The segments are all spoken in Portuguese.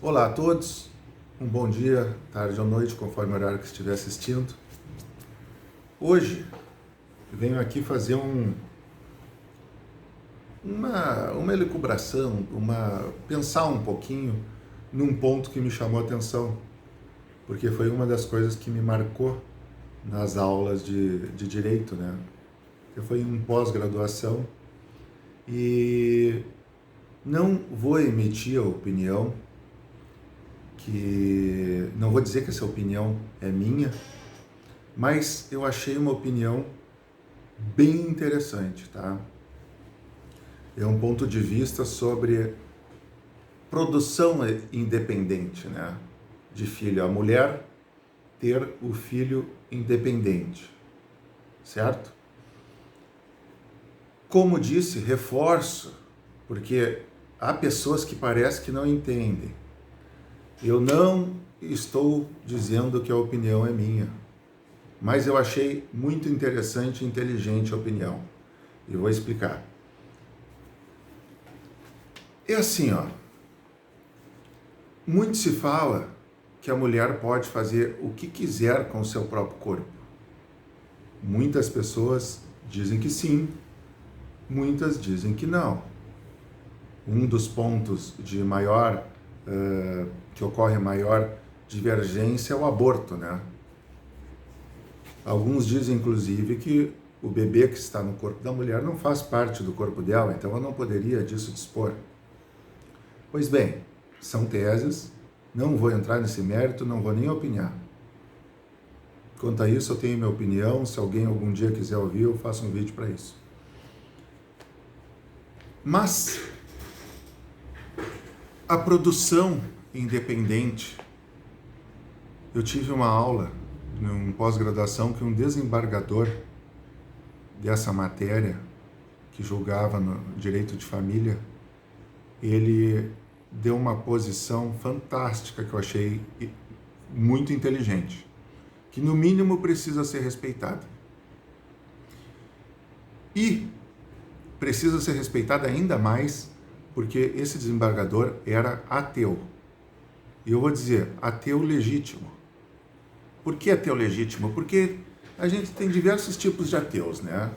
Olá a todos, um bom dia, tarde ou noite, conforme o horário que estiver assistindo. Hoje venho aqui fazer uma elucubração, pensar um pouquinho num ponto que me chamou a atenção, porque foi uma das coisas que me marcou nas aulas de Direito, né? Que foi em pós-graduação e não vou emitir a opinião que não vou dizer que essa opinião é minha, mas eu achei uma opinião bem interessante, tá? É um ponto de vista sobre produção independente, né? De filho, a mulher ter o filho independente, certo? Como disse, reforço, porque há pessoas que parece que não entendem. Eu não estou dizendo que a opinião é minha, mas eu achei muito interessante e inteligente a opinião. E vou explicar. É assim, ó. Muito se fala que a mulher pode fazer o que quiser com o seu próprio corpo. Muitas pessoas dizem que sim, muitas dizem que não. Um dos pontos de maior que ocorre maior divergência é o aborto, né? Alguns dizem, inclusive, que o bebê que está no corpo da mulher não faz parte do corpo dela, então ela não poderia disso dispor. Pois bem, são teses, não vou entrar nesse mérito, não vou nem opinar. Quanto a isso, eu tenho minha opinião, se alguém algum dia quiser ouvir, eu faço um vídeo para isso. Mas a produção independente, eu tive uma aula num pós-graduação que um desembargador dessa matéria, que julgava no direito de família, ele deu uma posição fantástica que eu achei muito inteligente, que no mínimo precisa ser respeitada. E precisa ser respeitada ainda mais porque esse desembargador era ateu. E eu vou dizer, ateu legítimo. Por que ateu legítimo? Porque a gente tem diversos tipos de ateus, né?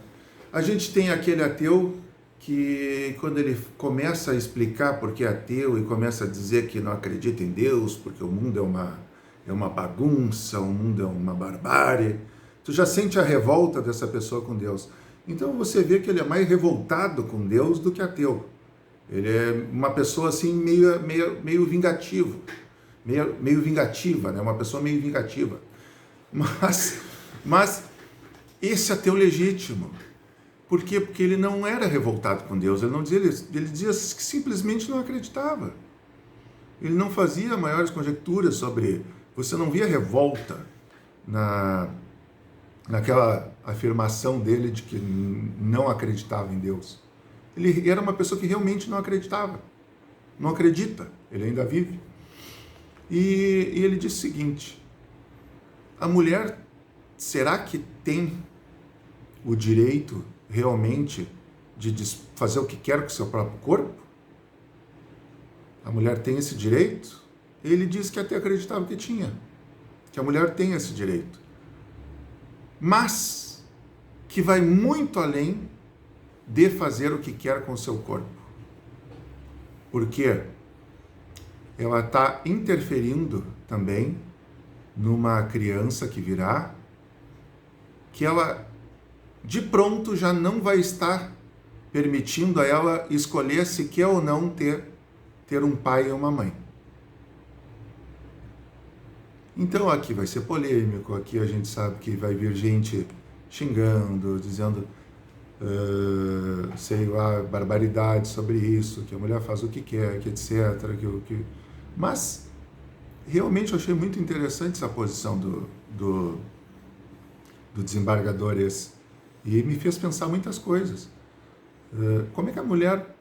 A gente tem aquele ateu que, quando ele começa a explicar por que é ateu e começa a dizer que não acredita em Deus, porque o mundo é uma bagunça, o mundo é uma barbárie, tu já sente a revolta dessa pessoa com Deus. Então você vê que ele é mais revoltado com Deus do que ateu. Ele é uma pessoa assim meio vingativo, meio vingativa, né? Uma pessoa meio vingativa. Mas esse ateu legítimo. Por quê? Porque ele não era revoltado com Deus, ele dizia que simplesmente não acreditava. Ele não fazia maiores conjecturas sobre... Você não via revolta naquela afirmação dele de que não acreditava em Deus. Ele era uma pessoa que realmente não acreditava. Não acredita, ele ainda vive. E ele disse o seguinte: a mulher, será que tem o direito realmente de fazer o que quer com o seu próprio corpo? A mulher tem esse direito? Ele disse que até acreditava que tinha, que a mulher tem esse direito, mas que vai muito além de fazer o que quer com o seu corpo, porque ela está interferindo também numa criança que virá, que ela de pronto já não vai estar permitindo a ela escolher se quer ou não ter um pai e uma mãe. Então aqui vai ser polêmico, aqui a gente sabe que vai vir gente xingando, dizendo, sei lá, barbaridades sobre isso, que a mulher faz o que quer, que etc. Mas realmente eu achei muito interessante essa posição do desembargador esse. E me fez pensar muitas coisas. Como é que a mulher,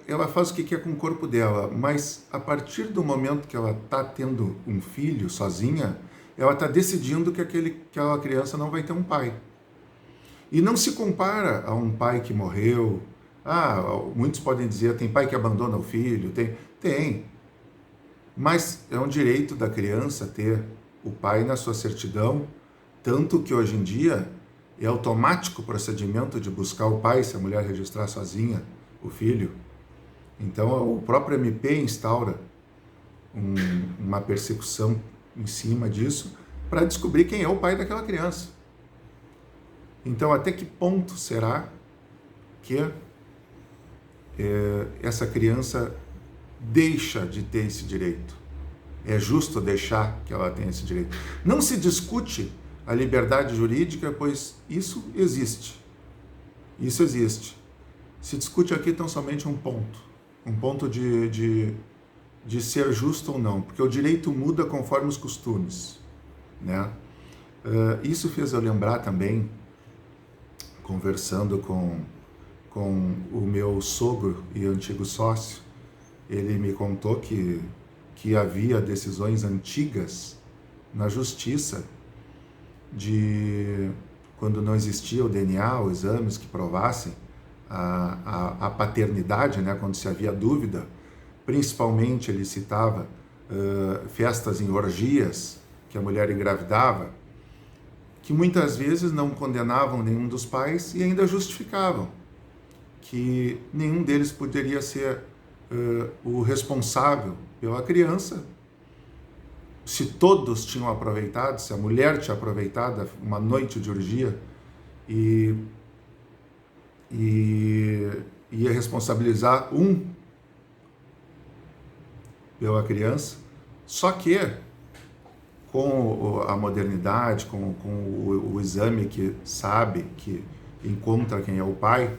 ela faz o que quer com o corpo dela, mas a partir do momento que ela está tendo um filho sozinha, ela está decidindo que aquela criança não vai ter um pai. E não se compara a um pai que morreu. Muitos podem dizer, tem pai que abandona o filho. Tem. Mas é um direito da criança ter o pai na sua certidão, tanto que hoje em dia é automático o procedimento de buscar o pai se a mulher registrar sozinha o filho. Então o próprio MP instaura uma persecução em cima disso para descobrir quem é o pai daquela criança. Então até que ponto será que essa criança deixa de ter esse direito? É justo deixar que ela tenha esse direito? Não se discute a liberdade jurídica, pois isso existe. Isso existe. Se discute aqui tão somente um ponto de ser justo ou não, porque o direito muda conforme os costumes, né? Isso fez eu lembrar também, conversando com o meu sogro e antigo sócio. Ele me contou que havia decisões antigas na justiça de quando não existia o DNA, os exames que provassem a paternidade, né, quando se havia dúvida. Principalmente ele citava festas em orgias, que a mulher engravidava, que muitas vezes não condenavam nenhum dos pais e ainda justificavam que nenhum deles poderia ser o responsável pela criança. Se todos tinham aproveitado, se a mulher tinha aproveitado uma noite de orgia e ia responsabilizar um pela criança, só que com a modernidade, com o exame que sabe, que encontra quem é o pai,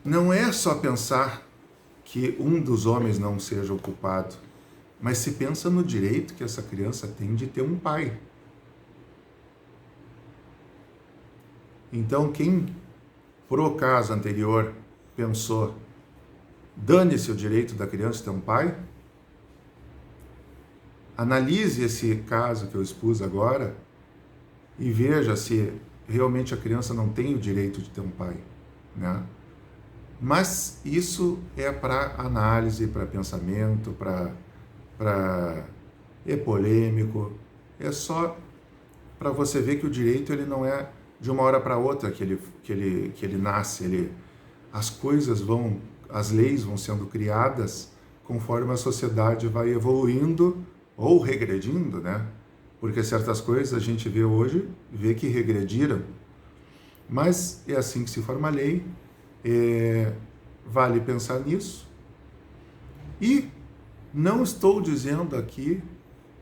não é só pensar que um dos homens não seja o culpado, mas se pensa no direito que essa criança tem de ter um pai. Então, quem, pro caso anterior, pensou, dane-se o direito da criança ter um pai, analise esse caso que eu expus agora e veja se realmente a criança não tem o direito de ter um pai, né? Mas isso é para análise, para pensamento, é polêmico, é só para você ver que o direito ele não é de uma hora para outra que ele nasce, as leis vão sendo criadas conforme a sociedade vai evoluindo ou regredindo, né? Porque certas coisas a gente vê hoje, vê que regrediram, mas é assim que se forma a lei. Vale pensar nisso. E não estou dizendo aqui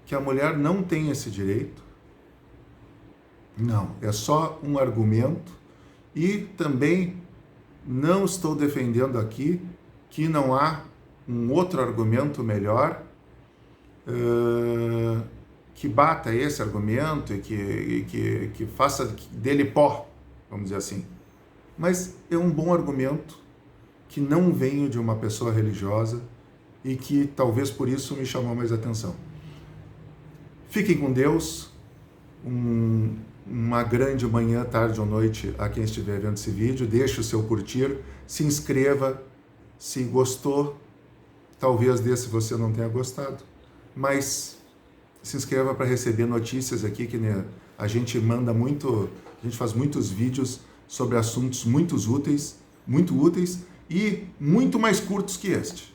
que a mulher não tem esse direito. Não, é só um argumento. E também não estou defendendo aqui que não há um outro argumento melhor que bata esse argumento e que faça dele pó, vamos dizer assim. Mas é um bom argumento que não veio de uma pessoa religiosa e que talvez por isso me chamou mais atenção. Fiquem com Deus, uma grande manhã, tarde ou noite a quem estiver vendo esse vídeo, deixe o seu curtir, se inscreva, se gostou, talvez desse você não tenha gostado, mas se inscreva para receber notícias aqui, que a gente faz muitos vídeos sobre assuntos muito úteis e muito mais curtos que este.